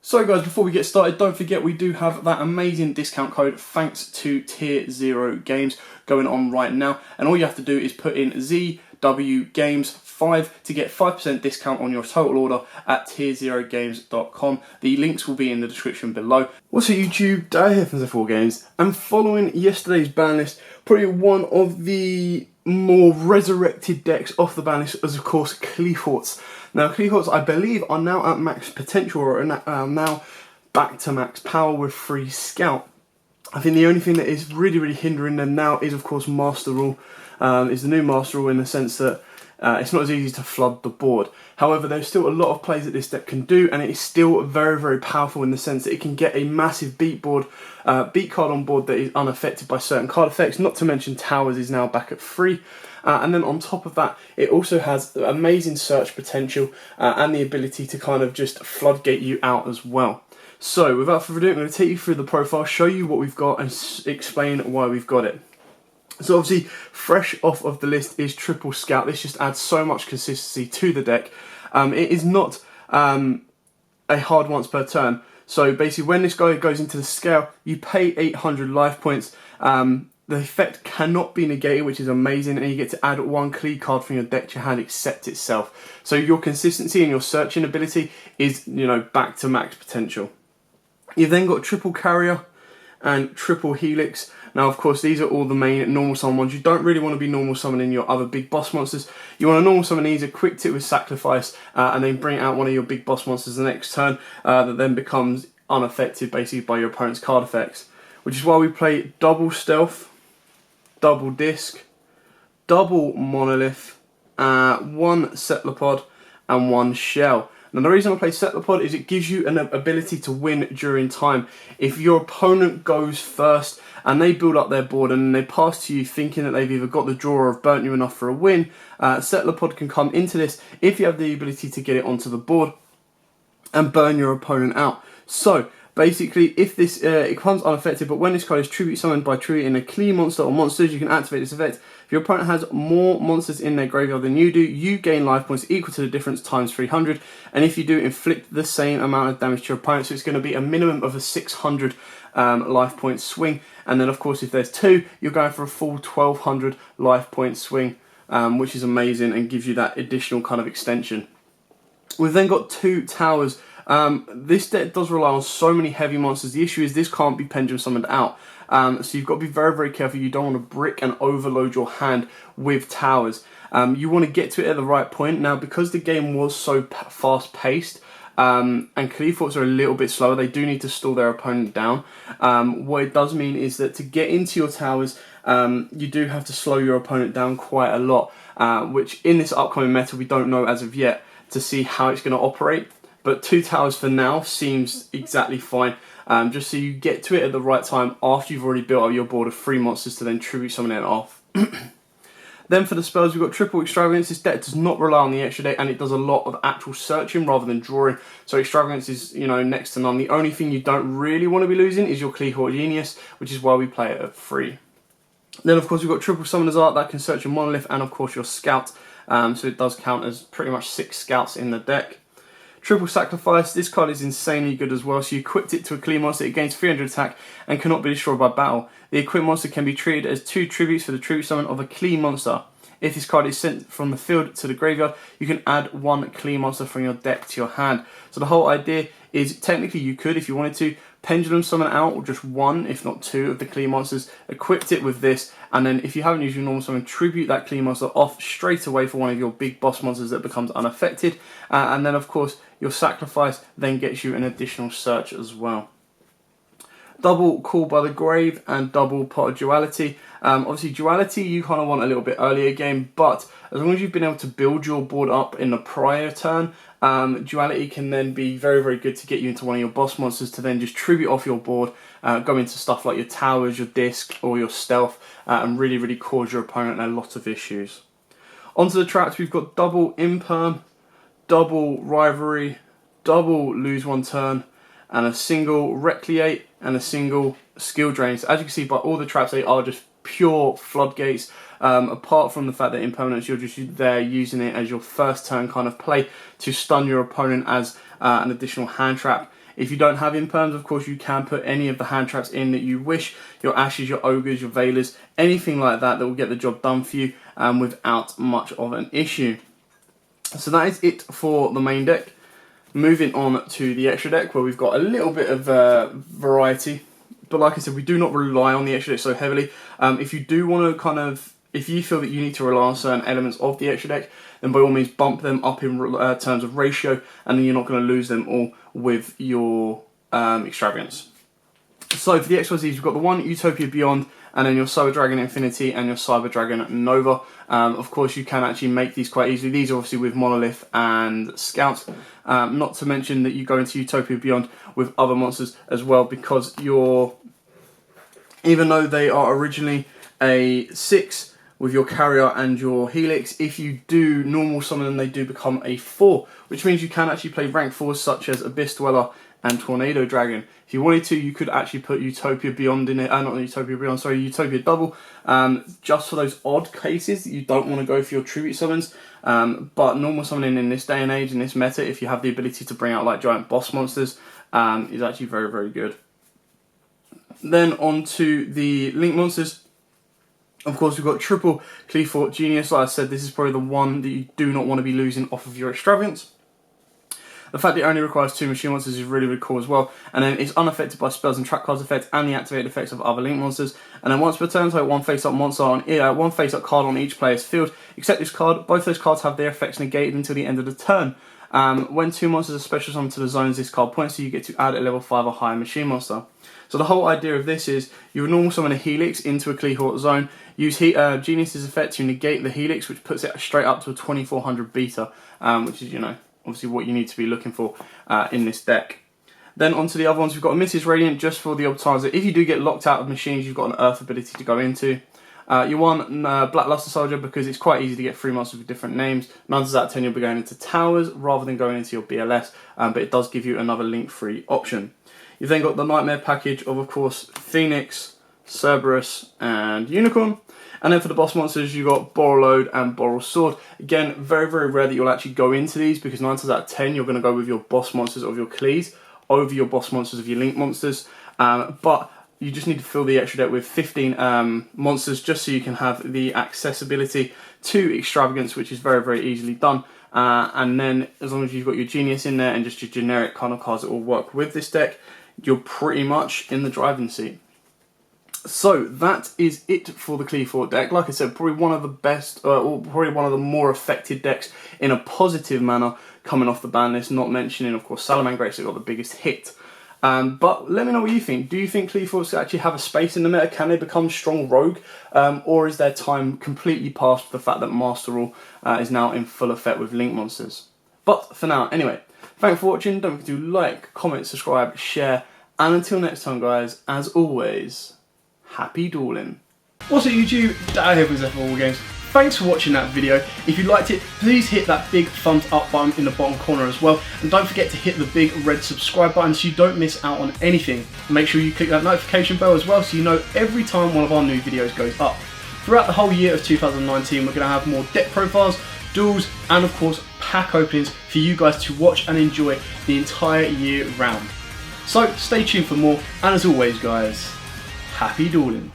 So guys, before we get started, don't forget we do have that amazing discount code thanks to Tier 0 Games going on right now. And all you have to do is put in ZWGames5 to get 5% discount on your total order at tier0games.com. The links will be in the description below. What's up YouTube, Dad here from Z4 Games. And following yesterday's ban list, probably one of the more resurrected decks off the ban list is of course Qliphorts. Now Qliphorts, I believe, are now at max potential, or now back to max power with free scout. I think the only thing that is really hindering them now is of course Master Rule, is the new Master Rule, in the sense that it's not as easy to flood the board. However, there's still a lot of plays that this deck can do, and it is still very powerful in the sense that it can get a massive beat card on board that is unaffected by certain card effects, not to mention Towers is now back at 3. And then on top of that, it also has amazing search potential and the ability to kind of just floodgate you out as well. So without further ado, I'm going to take you through the profile, show you what we've got, and explain why we've got it. So obviously, fresh off of the list is Triple Scout. This just adds so much consistency to the deck. It is not a hard once per turn. So basically, when this guy goes into the scale, you pay 800 life points. The effect cannot be negated, which is amazing, and you get to add one Qli card from your deck to your hand except itself. So your consistency and your searching ability is, back to max potential. You've then got Triple Carrier and Triple Helix. Now, of course, these are all the main normal summon ones. You don't really want to be normal summoning your other big boss monsters. You want to normal summon these, equip it with Sacrifice, and then bring out one of your big boss monsters the next turn, that then becomes unaffected basically by your opponent's card effects. Which is why we play double Stealth, double Disc, double Monolith, one Cephalopod, and one Shell. Now the reason I play Cephalopod is it gives you an ability to win during time. If your opponent goes first and they build up their board and they pass to you thinking that they've either got the draw or have burnt you enough for a win, Cephalopod can come into this if you have the ability to get it onto the board and burn your opponent out. So basically, if this it becomes unaffected, but when this card is tribute summoned by tributing a Qli monster or monsters, you can activate this effect. If your opponent has more monsters in their graveyard than you do, you gain life points equal to the difference times 300. And if you do, inflict the same amount of damage to your opponent. So it's going to be a minimum of a 600 life point swing. And then, of course, if there's 2, you're going for a full 1200 life point swing, which is amazing and gives you that additional kind of extension. We've then got 2 Towers. This deck does rely on so many heavy monsters. The issue is this can't be pendulum summoned out. So you've got to be very careful. You don't want to brick and overload your hand with Towers. You want to get to it at the right point. Now, because the game was so fast paced, and Qliphorts are a little bit slower, they do need to stall their opponent down. What it does mean is that to get into your Towers, you do have to slow your opponent down quite a lot, which in this upcoming meta we don't know as of yet to see how it's going to operate. But 2 Towers for now seems exactly fine, just so you get to it at the right time after you've already built up your board of 3 monsters to then tribute summon it off. Then for the spells, we've got Triple Extravagance. This deck does not rely on the extra deck, and it does a lot of actual searching rather than drawing. So Extravagance is, next to none. The only thing you don't really want to be losing is your Qliphort Genius, which is why we play it at 3. Then, of course, we've got Triple Summoner's Art that can search your Monolith and, of course, your Scout. So it does count as pretty much 6 Scouts in the deck. Triple Sacrifice, this card is insanely good as well. So you equipped it to a Qli monster, it gains 300 attack and cannot be destroyed by battle. The equipped monster can be treated as 2 tributes for the tribute summon of a Qli monster. If this card is sent from the field to the graveyard, you can add 1 Qli monster from your deck to your hand. So the whole idea is, technically you could, if you wanted to, pendulum summon out or just 1, if not 2 of the Qli monsters, equipped it with this, and then if you haven't used your normal summon, tribute that Qli monster off straight away for one of your big boss monsters that becomes unaffected, and then of course your Sacrifice then gets you an additional search as well. Double Call by the Grave and double Pot of Duality. Obviously Duality you kind of want a little bit earlier game, but as long as you've been able to build your board up in the prior turn, Duality can then be very good to get you into one of your boss monsters to then just tribute off your board, go into stuff like your Towers, your Disc or your Stealth, and really cause your opponent a lot of issues. Onto the traps, we've got double Imperm, double Rivalry, double Lose One Turn, and a single Recreate and a single Skill Drain. So as you can see by all the traps, they are just pure floodgates, apart from the fact that Impermanence, you're just there using it as your first turn kind of play to stun your opponent as an additional hand trap. If you don't have imperms, of course, you can put any of the hand traps in that you wish. Your Ashes, your Ogres, your Veilers, anything like that will get the job done for you without much of an issue. So that is it for the main deck. Moving on to the extra deck, where we've got a little bit of variety. But like I said, we do not rely on the extra deck so heavily. If you do want to if you feel that you need to rely on certain elements of the extra deck, then by all means bump them up in terms of ratio, and then you're not going to lose them all with your extravagance. So for the XYZs, you've got the one Utopia Beyond, and then your Cyber Dragon Infinity and your Cyber Dragon Nova. Of course, you can actually make these quite easily. These are obviously with Monolith and Scout. Not to mention that you go into Utopia Beyond with other monsters as well, because even though they are originally a 6 with your Carrier and your Helix, if you do normal summon them, they do become a 4, which means you can actually play rank 4s such as Abyss Dweller and Tornado Dragon. If you wanted to, you could actually put Utopia Beyond in it, not Utopia Beyond, sorry, Utopia Double, just for those odd cases that you don't want to go for your tribute summons. But normal summoning in this day and age, in this meta, if you have the ability to bring out like giant boss monsters, is actually very, very good. Then on to the Link monsters. Of course, we've got triple Qliphort Genius. Like I said, this is probably the one that you do not want to be losing off of your extravagance. The fact that it only requires 2 machine monsters is really, really cool as well. And then it's unaffected by spells and trap cards effects and the activated effects of other Link monsters. And then once per turn, so one face-up monster on one face-up card on each player's field. Except this card, both those cards have their effects negated until the end of the turn. When 2 monsters are special summoned to the zones this card points to, you get to add a level 5 or higher machine monster. So the whole idea of this is you would normal summon a Helix into a Qliphort zone, use Genius's effect to negate the Helix, which puts it straight up to a 2400 beta, which is, obviously what you need to be looking for in this deck. Then onto the other ones, we've got a Mrs. Radiant, just for the odd times that if you do get locked out of machines, you've got an Earth ability to go into. You want Blackluster Soldier because it's quite easy to get 3 monsters with different names. 9 times out of 10 you'll be going into towers rather than going into your BLS, but it does give you another link-free option. You've then got the Nightmare package of course, Phoenix, Cerberus, and Unicorn. And then for the boss monsters, you've got Borreload and Boral Sword. Again, very, very rare that you'll actually go into these, because 9 times out of 10 you're going to go with your boss monsters of your Qlis over your boss monsters of your Link monsters. But you just need to fill the extra deck with 15 monsters, just so you can have the accessibility to Extravagance, which is very, very easily done. And then as long as you've got your Genius in there and just your generic kind of cards that will work with this deck, you're pretty much in the driving seat. So that is it for the Qliphort deck. Like I said, probably one of the best, or probably one of the more affected decks in a positive manner coming off the ban list, not mentioning, of course, Salamangreats that got the biggest hit. But let me know what you think. Do you think Qliphorts actually have a space in the meta? Can they become strong rogue? Or is their time completely past with the fact that Master Rule is now in full effect with Link monsters? But for now, anyway, thanks for watching. Don't forget to like, comment, subscribe, share, and until next time, guys, as always, happy dueling. What's up, YouTube? Dad here with YUGIOH. Thanks for watching that video. If you liked it, please hit that big thumbs up button in the bottom corner as well. And don't forget to hit the big red subscribe button so you don't miss out on anything. Make sure you click that notification bell as well so you know every time one of our new videos goes up. Throughout the whole year of 2019, we're going to have more deck profiles, duels, and of course pack openings for you guys to watch and enjoy the entire year round. So stay tuned for more, and as always, guys, happy dueling.